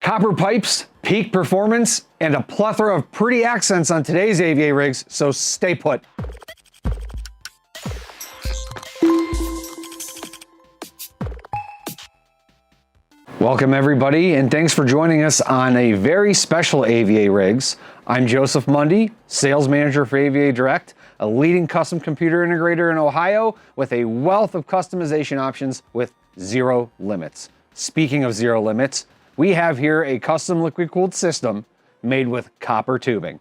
Copper pipes, peak performance, and a plethora of pretty accents on today's AVARigs, so stay put. Welcome everybody, and thanks for joining us on a very special AVARigs. I'm Joseph Mundy, Sales Manager for AVA Direct, a leading custom computer integrator in Ohio with a wealth of customization options with zero limits. Speaking of zero limits, we have here a custom liquid-cooled system made with copper tubing.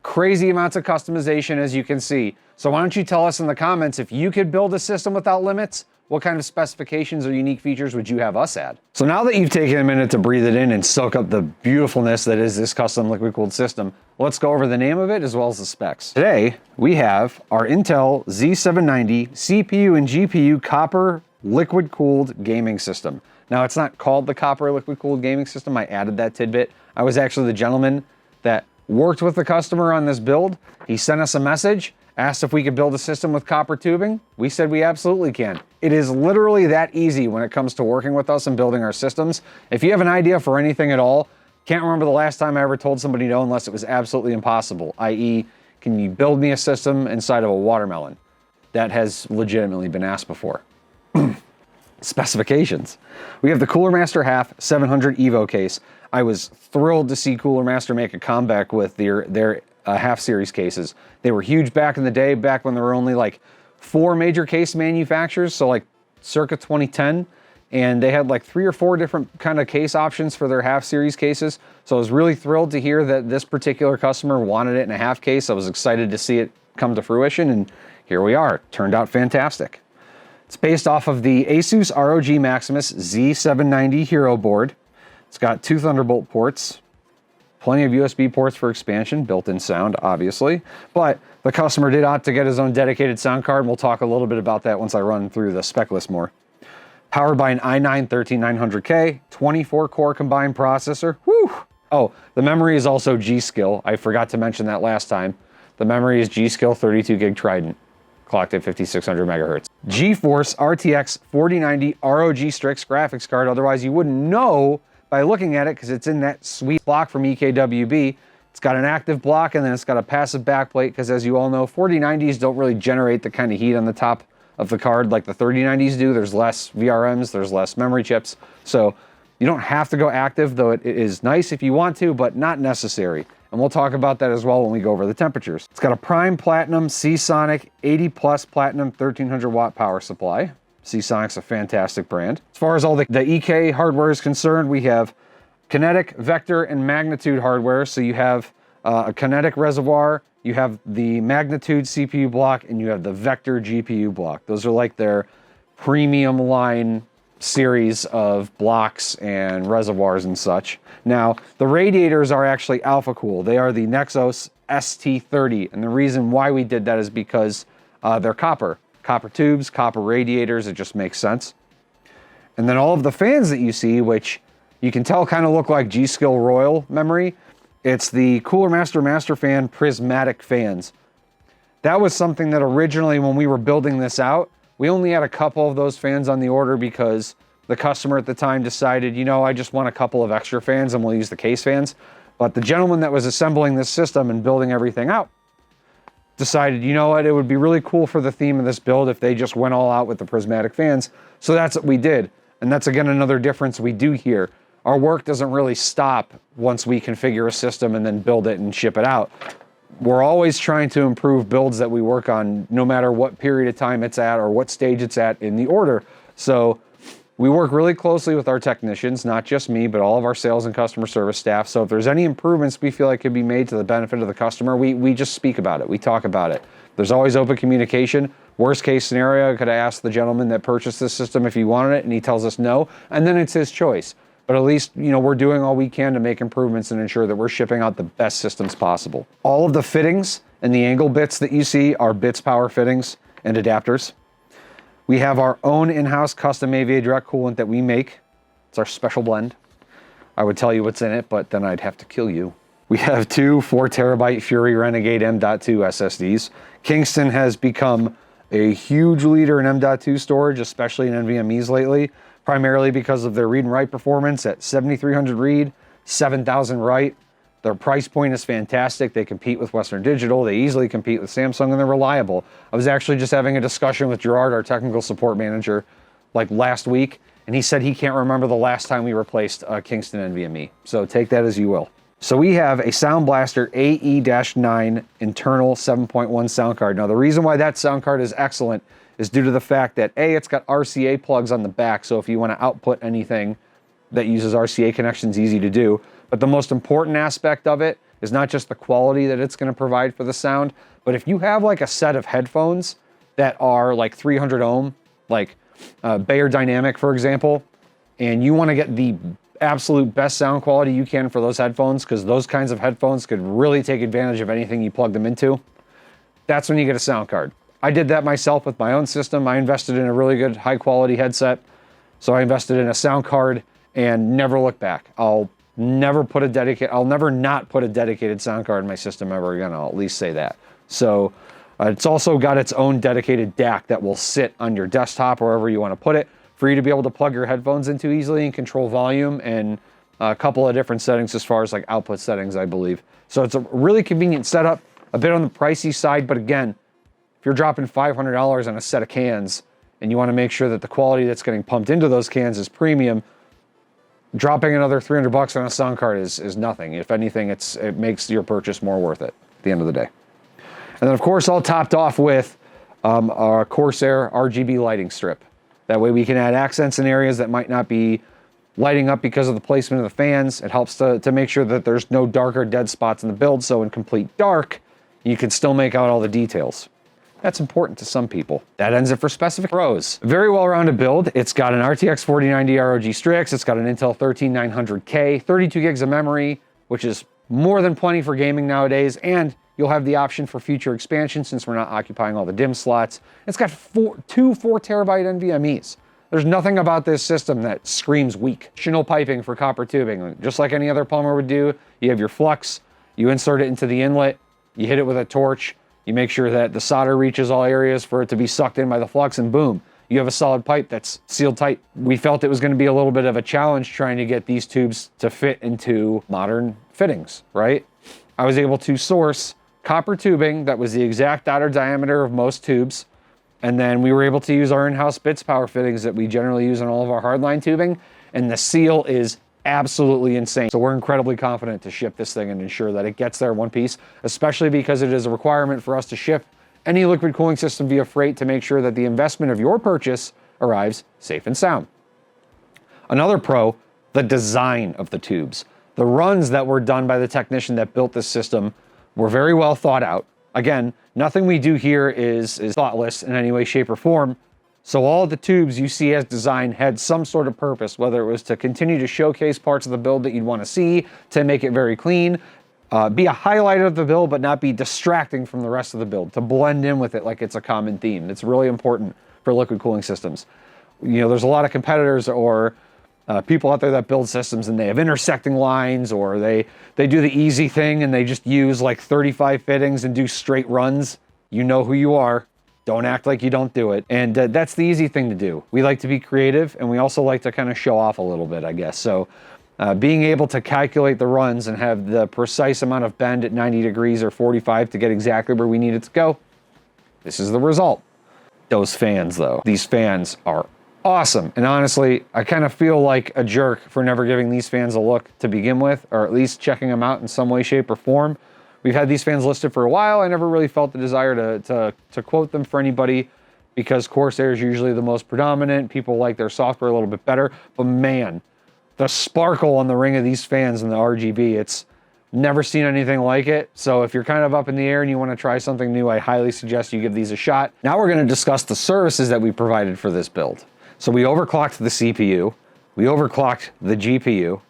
Crazy amounts of customization, as you can see. So why don't you tell us in the comments if you could build a system without limits? What kind of specifications or unique features would you have us add? So now that you've taken a minute to breathe it in and soak up the beautifulness that is this custom liquid-cooled system, let's go over the name of it as well as the specs. Today, we have our Intel Z790 CPU and GPU copper liquid-cooled gaming system. Now, it's not called the copper liquid-cooled gaming system. I added that tidbit. I was actually the gentleman that worked with the customer on this build. He sent us a message, asked if we could build a system with copper tubing. We said we absolutely can. It is literally that easy when it comes to working with us and building our systems. If you have an idea for anything at all, can't remember the last time I ever told somebody no unless it was absolutely impossible, i.e., can you build me a system inside of a watermelon? That has legitimately been asked before. Specifications. We have the Cooler Master Half 700 Evo case. I was thrilled to see Cooler Master make a comeback with their half series cases. They were huge back in the day, back when there were only like 4 major case manufacturers, so like circa 2010, and they had like 3 or 4 different kind of case options for their half series cases. So I was really thrilled to hear that this particular customer wanted it in a half case. I was excited to see it come to fruition, and here we are. Turned out fantastic. It's based off of the ASUS ROG Maximus Z790 Hero board. It's got 2 Thunderbolt ports, plenty of USB ports for expansion, built-in sound, obviously. But the customer did opt to get his own dedicated sound card, and we'll talk a little bit about that once I run through the spec list more. Powered by an i9-13900K, 24-core combined processor. Whew! Oh, the memory is also G.SKILL. I forgot to mention that last time. The memory is G.SKILL 32 gig Trident, clocked at 5600 megahertz. GeForce RTX 4090 ROG Strix graphics card, otherwise you wouldn't know by looking at it because it's in that sweet block from ekwb. It's got an active block and then it's got a passive backplate because, as you all know, 4090s don't really generate the kind of heat on the top of the card like the 3090s do. There's less VRMs, there's less memory chips. So you don't have to go active, though it is nice if you want to, but not necessary. And we'll talk about that as well when we go over the temperatures. It's got a prime platinum SEASONIC 80 plus platinum 1300 watt power supply. SEASONIC's a fantastic brand. As far as all the EK hardware is concerned, we have kinetic, vector, and magnitude hardware. So you have a kinetic reservoir, you have the magnitude CPU block, and you have the vector GPU block. Those are like their premium line series of blocks and reservoirs and such. Now, the radiators are actually alpha cool. They are the Nexos ST30, and the reason why we did that is because they're copper. Copper tubes, copper radiators, it just makes sense. And then all of the fans that you see, which you can tell kind of look like G.SKILL Royal memory, it's the Cooler Master Fan prismatic fans. That was something that originally, when we were building this out, we only had a couple of those fans on the order because the customer at the time decided, you know, I just want a couple of extra fans and we'll use the case fans. But the gentleman that was assembling this system and building everything out decided, you know what, it would be really cool for the theme of this build if they just went all out with the prismatic fans. So that's what we did. And that's, again, another difference we do here. Our work doesn't really stop once we configure a system and then build it and ship it out. We're always trying to improve builds that we work on, no matter what period of time it's at or what stage it's at in the order. So we work really closely with our technicians, not just me, but all of our sales and customer service staff. So if there's any improvements we feel like could be made to the benefit of the customer, we just speak about it. We talk about it. There's always open communication. Worst case scenario, I could ask the gentleman that purchased this system if he wanted it, and he tells us no, and then it's his choice. But at least, you know, we're doing all we can to make improvements and ensure that we're shipping out the best systems possible. All of the fittings and the angle bits that you see are bits power fittings and adapters. We have our own in-house custom AVA Direct coolant that we make. It's our special blend. I would tell you what's in it, but then I'd have to kill you. We have 2 4 terabyte Fury Renegade M.2 SSDs. Kingston has become a huge leader in M.2 storage, especially in NVMEs lately, primarily because of their read and write performance at 7300 read, 7,000 right. Their price point is fantastic. They compete with Western Digital. They easily compete with Samsung, and they're reliable. I was actually just having a discussion with Gerard, our technical support manager, like last week, and he said he can't remember the last time we replaced a Kingston NVMe. So take that as you will. So we have a Sound Blaster AE-9 internal 7.1 sound card. Now the reason why that sound card is excellent is due to the fact that A, it's got RCA plugs on the back, so if you want to output anything that uses RCA connections, easy to do. But the most important aspect of it is not just the quality that it's going to provide for the sound, but if you have like a set of headphones that are like 300 ohm, like Bayer Dynamic, for example, and you want to get the absolute best sound quality you can for those headphones, because those kinds of headphones could really take advantage of anything you plug them into, that's when you get a sound card. I did that myself with my own system. I invested in a really good high quality headset. So I invested in a sound card and never looked back. I'll never not put a dedicated sound card in my system ever again. I'll at least say that. So it's also got its own dedicated DAC that will sit on your desktop, wherever you want to put it, for you to be able to plug your headphones into easily and control volume and a couple of different settings as far as like output settings, I believe. So it's a really convenient setup, a bit on the pricey side, but again, if you're dropping $500 on a set of cans and you want to make sure that the quality that's getting pumped into those cans is premium, dropping another $300 on a sound card is nothing. If anything, it makes your purchase more worth it at the end of the day. And then of course, all topped off with our Corsair RGB lighting strip. That way we can add accents in areas that might not be lighting up because of the placement of the fans. It helps to make sure that there's no dark or dead spots in the build, so in complete dark, you can still make out all the details. That's important to some people. That ends it for specific pros. Very well-rounded build. It's got an RTX 4090 ROG Strix. It's got an Intel 13900K, 32 gigs of memory, which is more than plenty for gaming nowadays, and you'll have the option for future expansion since we're not occupying all the DIMM slots. It's got two 4 terabyte NVMe's. There's nothing about this system that screams weak. Additional piping for copper tubing. Just like any other plumber would do, you have your flux, you insert it into the inlet, you hit it with a torch, you make sure that the solder reaches all areas for it to be sucked in by the flux, and boom, you have a solid pipe that's sealed tight. We felt it was going to be a little bit of a challenge trying to get these tubes to fit into modern fittings, right? I was able to source copper tubing that was the exact outer diameter of most tubes, and then we were able to use our in-house bits power fittings that we generally use on all of our hardline tubing, and the seal is absolutely insane. So we're incredibly confident to ship this thing and ensure that it gets there in one piece, especially because it is a requirement for us to ship any liquid cooling system via freight to make sure that the investment of your purchase arrives safe and sound. Another pro, the design of the tubes. The runs that were done by the technician that built this system were very well thought out. Again, nothing we do here is thoughtless in any way, shape, or form. So all the tubes you see as designed had some sort of purpose, whether it was to continue to showcase parts of the build that you'd want to see, to make it very clean, be a highlight of the build, but not be distracting from the rest of the build, to blend in with it like it's a common theme. It's really important for liquid cooling systems. You know, there's a lot of competitors or people out there that build systems and they have intersecting lines, or they do the easy thing and they just use like 35 fittings and do straight runs. You know who you are. Don't act like you don't do it. And that's the easy thing to do. We like to be creative, and we also like to kind of show off a little bit, I guess. So being able to calculate the runs and have the precise amount of bend at 90 degrees or 45 to get exactly where we need it to go, this is the result. Those fans, though. These fans are awesome. And honestly, I kind of feel like a jerk for never giving these fans a look to begin with, or at least checking them out in some way, shape, or form. We've had these fans listed for a while. I never really felt the desire to quote them for anybody, because Corsair is usually the most predominant. People like their software a little bit better. But man, the sparkle on the ring of these fans and the RGB, it's never seen anything like it. So if you're kind of up in the air and you want to try something new, I highly suggest you give these a shot. Now we're going to discuss the services that we provided for this build. So we overclocked the CPU. We overclocked the GPU.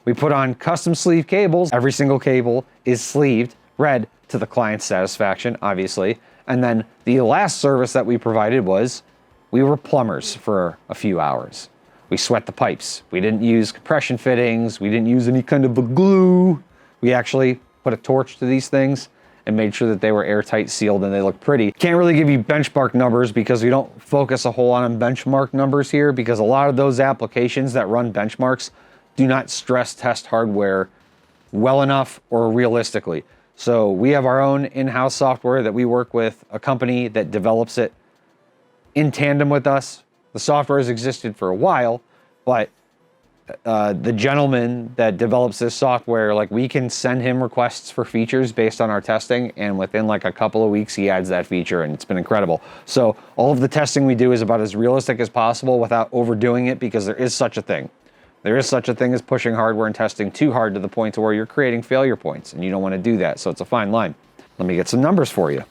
We put on custom sleeve cables. Every single cable is sleeved, read to the client's satisfaction, obviously. And then the last service that we provided was we were plumbers for a few hours. We sweat the pipes. We didn't use compression fittings. We didn't use any kind of a glue. We actually put a torch to these things and made sure that they were airtight, sealed, and they look pretty. Can't really give you benchmark numbers because we don't focus a whole lot on benchmark numbers here, because a lot of those applications that run benchmarks do not stress test hardware well enough or realistically. So we have our own in-house software that we work with a company that develops it in tandem with us. The software has existed for a while, but the gentleman that develops this software, like, we can send him requests for features based on our testing, and within like a couple of weeks he adds that feature, and it's been incredible. So all of the testing we do is about as realistic as possible without overdoing it, because there is such a thing. There is such a thing as pushing hardware and testing too hard to the point to where you're creating failure points, and you don't want to do that, so it's a fine line. Let me get some numbers for you.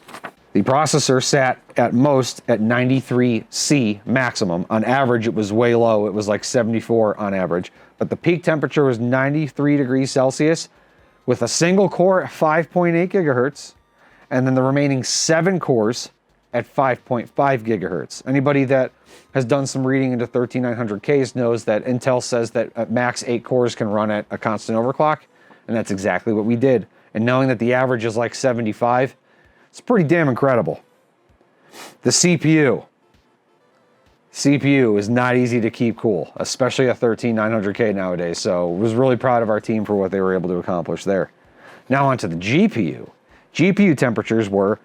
The processor sat at most at 93C maximum. On average, it was way low. It was like 74 on average, but the peak temperature was 93 degrees Celsius with a single core at 5.8 gigahertz, and then the remaining 7 cores at 5.5 gigahertz. Anybody that has done some reading into 13900Ks knows that Intel says that at max 8 cores can run at a constant overclock, and that's exactly what we did. And knowing that the average is like 75, it's pretty damn incredible. The CPU is not easy to keep cool, especially a 13900K nowadays, so I was really proud of our team for what they were able to accomplish there. Now onto the GPU. GPU temperatures were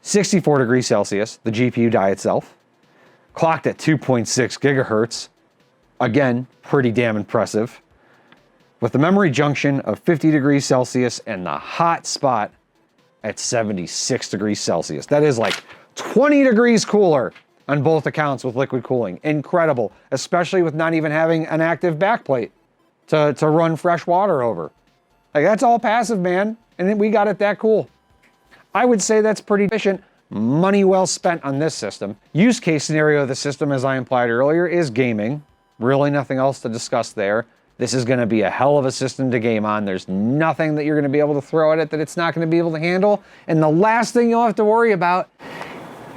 64 degrees Celsius, the GPU die itself, clocked at 2.6 gigahertz, again, pretty damn impressive, with the memory junction of 50 degrees Celsius and the hot spot at 76 degrees Celsius. That is like 20 degrees cooler on both accounts with liquid cooling. Incredible, especially with not even having an active backplate to run fresh water over. Like, that's all passive, man, and we got it that cool. I would say that's pretty efficient. Money well spent on this system. Use case scenario of the system, as I implied earlier, is gaming. Really nothing else to discuss there. This is going to be a hell of a system to game on. There's nothing that you're going to be able to throw at it that it's not going to be able to handle. And the last thing you'll have to worry about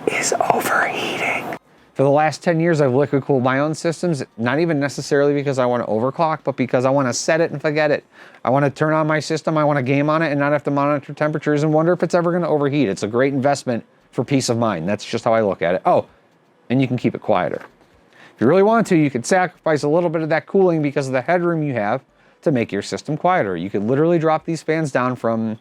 is overheating. For the last 10 years, I've liquid cooled my own systems, not even necessarily because I want to overclock, but because I want to set it and forget it. I want to turn on my system, I want to game on it and not have to monitor temperatures and wonder if it's ever going to overheat. It's a great investment for peace of mind. That's just how I look at it. Oh, and you can keep it quieter. If you really want to, you could sacrifice a little bit of that cooling because of the headroom you have to make your system quieter. You could literally drop these fans down from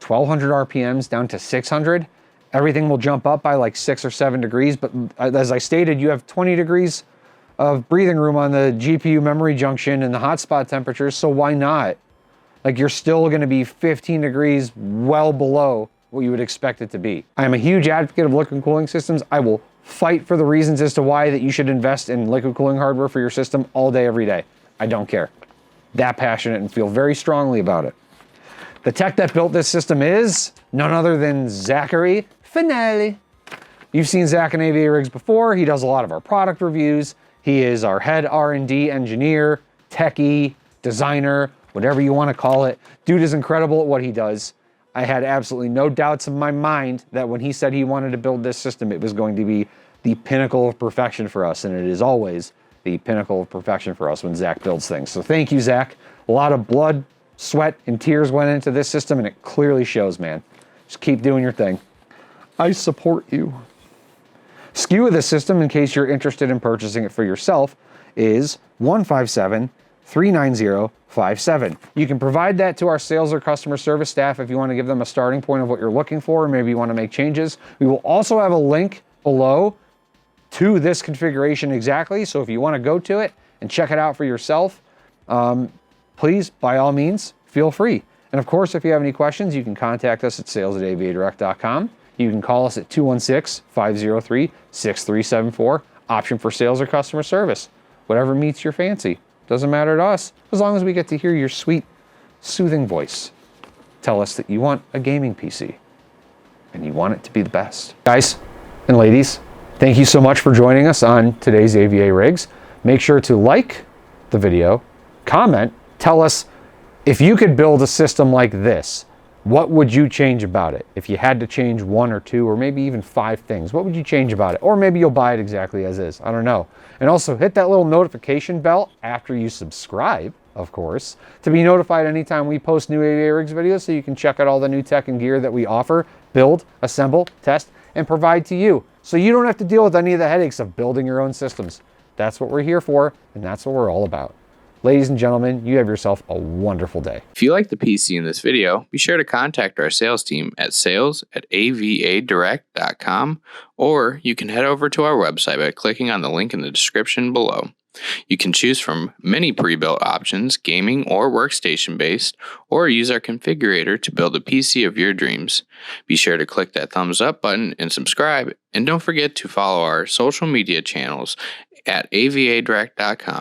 1200 RPMs down to 600. Everything will jump up by like 6 or 7 degrees, but as I stated, you have 20 degrees of breathing room on the GPU memory junction and the hotspot temperatures, so why not? Like, you're still gonna be 15 degrees well below what you would expect it to be. I am a huge advocate of liquid cooling systems. I will fight for the reasons as to why that you should invest in liquid cooling hardware for your system all day, every day. I don't care. That passionate and feel very strongly about it. The tech that built this system is none other than Zachary Finale. You've seen Zach in AVARigs before. He does a lot of our product reviews. He is our head R&D engineer, techie, designer, whatever you want to call it. Dude is incredible at what he does. I had absolutely no doubts in my mind that when he said he wanted to build this system, it was going to be the pinnacle of perfection for us, and it is always the pinnacle of perfection for us when Zach builds things. So thank you, Zach. A lot of blood, sweat, and tears went into this system, and it clearly shows, man. Just keep doing your thing. I support you. SKU of this system, in case you're interested in purchasing it for yourself, is 157-39057. You can provide that to our sales or customer service staff if you want to give them a starting point of what you're looking for, or maybe you want to make changes. We will also have a link below to this configuration exactly, so if you want to go to it and check it out for yourself, please, by all means, feel free. And of course, if you have any questions, you can contact us at sales@avadirect.com. You can call us at 216-503-6374, option for sales or customer service. Whatever meets your fancy. Doesn't matter to us, as long as we get to hear your sweet, soothing voice. Tell us that you want a gaming PC, and you want it to be the best. Guys and ladies, thank you so much for joining us on today's AVARigs. Make sure to like the video, comment, tell us if you could build a system like this, what would you change about it? If you had to change 1 or 2 or maybe even 5 things, what would you change about it? Or maybe you'll buy it exactly as is. I don't know. And also hit that little notification bell after you subscribe, of course, to be notified anytime we post new AVARigs videos, so you can check out all the new tech and gear that we offer, build, assemble, test, and provide to you. So you don't have to deal with any of the headaches of building your own systems. That's what we're here for, and that's what we're all about. Ladies and gentlemen, you have yourself a wonderful day. If you like the PC in this video, be sure to contact our sales team at sales@avadirect.com, or you can head over to our website by clicking on the link in the description below. You can choose from many pre-built options, gaming or workstation based, or use our configurator to build a PC of your dreams. Be sure to click that thumbs up button and subscribe, and don't forget to follow our social media channels at avadirect.com.